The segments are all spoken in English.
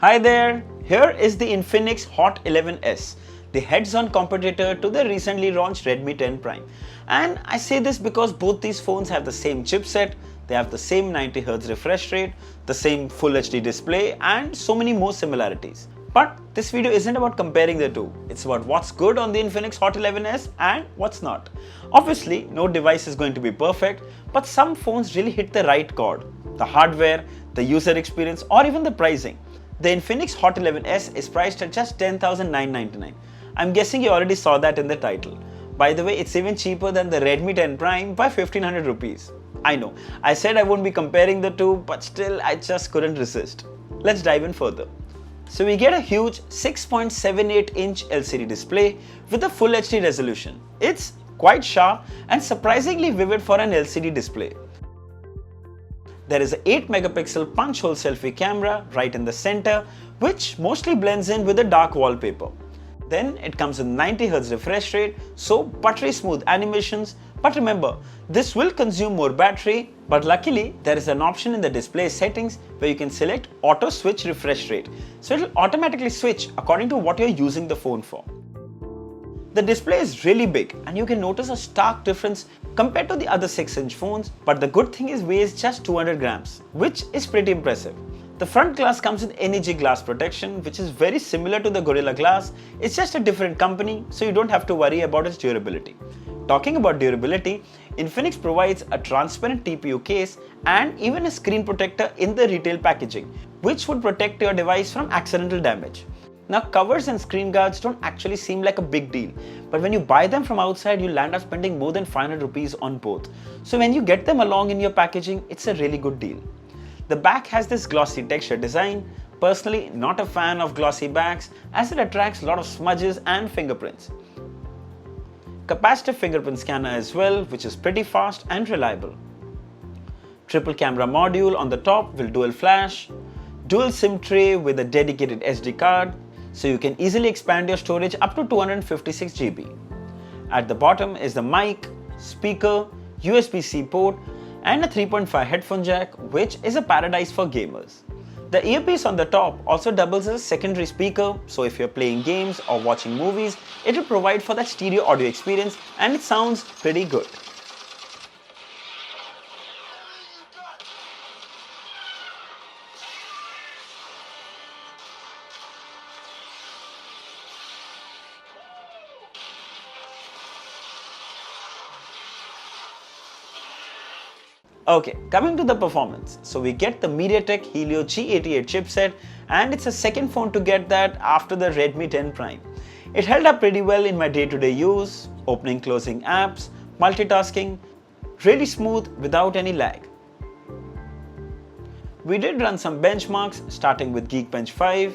Hi there, here is the Infinix Hot 11s, the heads-on competitor to the recently launched Redmi 10 Prime. And I say this because both these phones have the same chipset, they have the same 90Hz refresh rate, the same Full HD display and so many more similarities. But this video isn't about comparing the two, it's about what's good on the Infinix Hot 11s and what's not. Obviously, no device is going to be perfect, but some phones really hit the right chord. The hardware, the user experience or even the pricing. The Infinix Hot 11s is priced at just $10,999. I'm guessing you already saw that in the title. By the way, it's even cheaper than the Redmi 10 Prime by 1500 rupees. I know, I said I wouldn't be comparing the two, but still I just couldn't resist. Let's dive in further. So we get a huge 6.78-inch LCD display with a Full HD resolution. It's quite sharp and surprisingly vivid for an LCD display. There is an 8-megapixel punch-hole selfie camera right in the center, which mostly blends in with the dark wallpaper. Then it comes with 90Hz refresh rate, so buttery smooth animations. But remember, this will consume more battery, but luckily there is an option in the display settings where you can select auto switch refresh rate. So it will automatically switch according to what you're using the phone for. The display is really big and you can notice a stark difference compared to the other 6-inch phones, but the good thing is it weighs just 200 grams, which is pretty impressive. The front glass comes with NEG glass protection, which is very similar to the Gorilla Glass. It's just a different company, so you don't have to worry about its durability. Talking about durability, Infinix provides a transparent TPU case and even a screen protector in the retail packaging, which would protect your device from accidental damage. Now, covers and screen guards don't actually seem like a big deal, but when you buy them from outside, you land up spending more than 500 rupees on both. So when you get them along in your packaging, it's a really good deal. The back has this glossy texture design. Personally, not a fan of glossy backs as it attracts a lot of smudges and fingerprints. Capacitive fingerprint scanner as well, which is pretty fast and reliable. Triple camera module on the top will dual flash. Dual SIM tray with a dedicated SD card, so you can easily expand your storage up to 256 GB. At the bottom is the mic, speaker, USB-C port and a 3.5 headphone jack, which is a paradise for gamers. The earpiece on the top also doubles as a secondary speaker, so if you're playing games or watching movies, it will provide for that stereo audio experience and it sounds pretty good. Okay, coming to the performance. So we get the MediaTek Helio G88 chipset and it's a second phone to get that after the Redmi 10 Prime. It held up pretty well in my day-to-day use, opening, closing apps, multitasking, really smooth without any lag. We did run some benchmarks starting with Geekbench 5.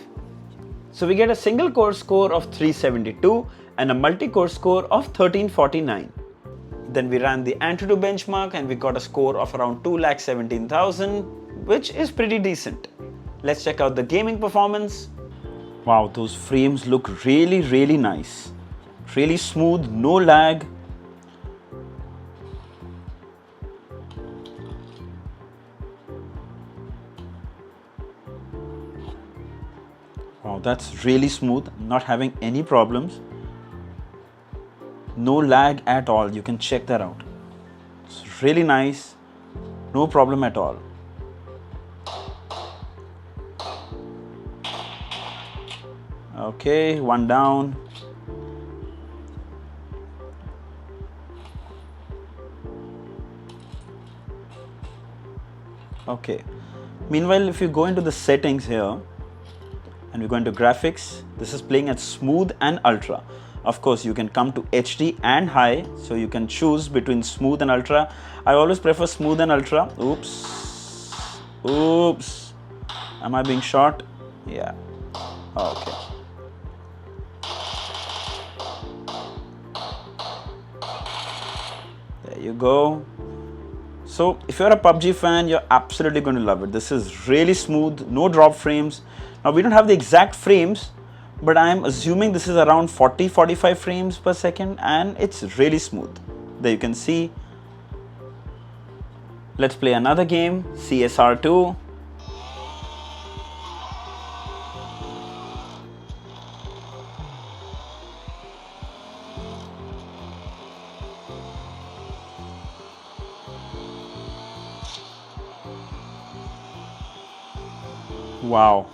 So we get a single core score of 372 and a multi-core score of 1349. Then we ran the Antutu benchmark and we got a score of around 2,17,000, which is pretty decent. Let's check out the gaming performance. Wow, those frames look really nice. Really smooth, no lag. Wow, that's really smooth, not having any problems. No lag at all, you can check that out. It's really nice, no problem at all. Okay, one down. Okay, meanwhile, if you go into the settings here and we go into graphics, this is playing at smooth and ultra. Of course, you can come to HD and high, so you can choose between smooth and ultra. I always prefer smooth and ultra. Oops. Am I being shot? Yeah. Okay. There you go. So if you're a PUBG fan, you're absolutely going to love it. This is really smooth, no drop frames. Now we don't have the exact frames, but I'm assuming this is around 40-45 frames per second and it's really smooth. There you can see. Let's play another game, CSR2. Wow.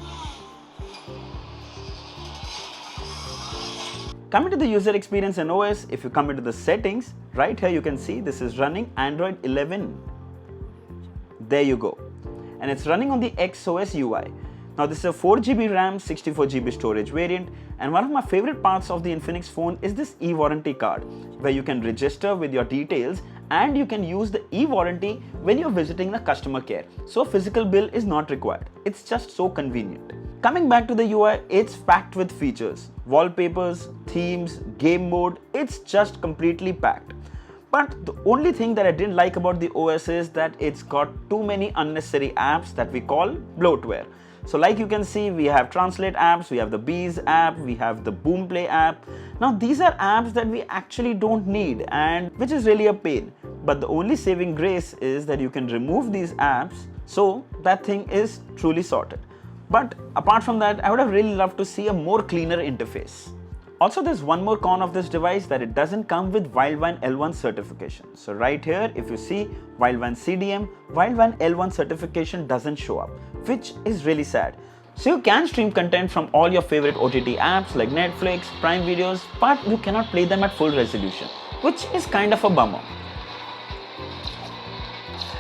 Coming to the user experience in OS, if you come into the settings, right here you can see this is running Android 11. There you go. And it's running on the XOS UI. Now this is a 4GB RAM, 64GB storage variant, and one of my favorite parts of the Infinix phone is this e-warranty card, where you can register with your details and you can use the e-warranty when you're visiting the customer care. So a physical bill is not required. It's just so convenient. Coming back to the UI, it's packed with features. Wallpapers, themes, game mode, it's just completely packed. But the only thing that I didn't like about the OS is that it's got too many unnecessary apps that we call bloatware. So like you can see, we have translate apps, we have the Bees app, we have the Boomplay app. Now these are apps that we actually don't need, and which is really a pain. But the only saving grace is that you can remove these apps, so that thing is truly sorted. But apart from that, I would have really loved to see a more cleaner interface. Also, there's one more con of this device, that it doesn't come with Wildvine L1 certification. So right here, if you see Wildvine CDM, Wildvine L1 certification doesn't show up, which is really sad. So you can stream content from all your favorite OTT apps like Netflix, Prime Videos, but you cannot play them at full resolution, which is kind of a bummer.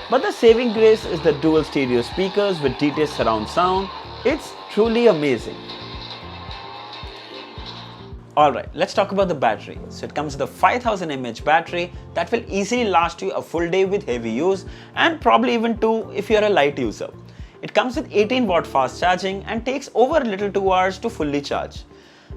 But the saving grace is the dual stereo speakers with DTS surround sound. It's truly amazing. Alright, let's talk about the battery. So it comes with a 5000 mAh battery that will easily last you a full day with heavy use, and probably even 2 if you're a light user. It comes with 18 watt fast charging and takes over a little 2 hours to fully charge.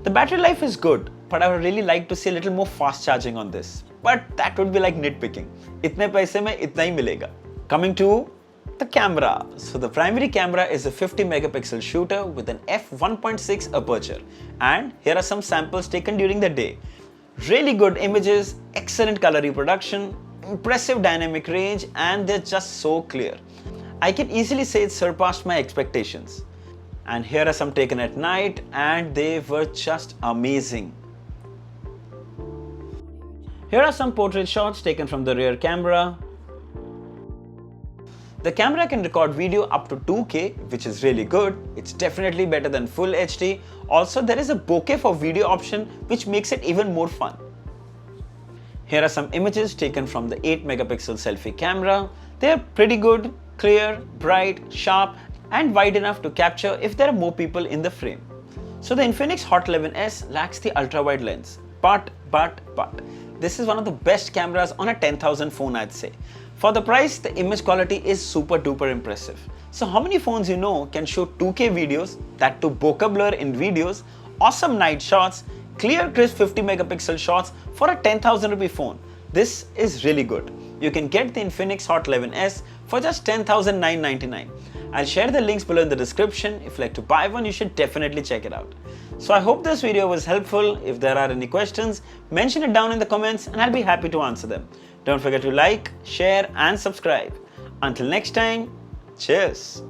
The battery life is good, but I would really like to see a little more fast charging on this. But that would be like nitpicking. Itne paise mein itna hi milega. Coming to the camera. So the primary camera is a 50 megapixel shooter with an f1.6 aperture, and here are some samples taken during the day. Really good images, excellent color reproduction, impressive dynamic range, and they're just so clear. I can easily say it surpassed my expectations. And here are some taken at night, and they were just amazing. Here are some portrait shots taken from the rear camera. The camera can record video up to 2K, which is really good. It's definitely better than Full HD. Also, there is a bokeh for video option, which makes it even more fun. Here are some images taken from the 8 megapixel selfie camera. They are pretty good, clear, bright, sharp, and wide enough to capture if there are more people in the frame. So the Infinix Hot 11s lacks the ultra-wide lens, but this is one of the best cameras on a 10,000 phone, I'd say. For the price, the image quality is super duper impressive. So how many phones you know can shoot 2K videos, that to bokeh blur in videos, awesome night shots, clear crisp 50 megapixel shots for a 10,000 rupee phone? This is really good. You can get the Infinix Hot 11s for just 10,999. I'll share the links below in the description. If you'd like to buy one, you should definitely check it out. So I hope this video was helpful. If there are any questions, mention it down in the comments and I'll be happy to answer them. Don't forget to like, share and subscribe. Until next time, cheers!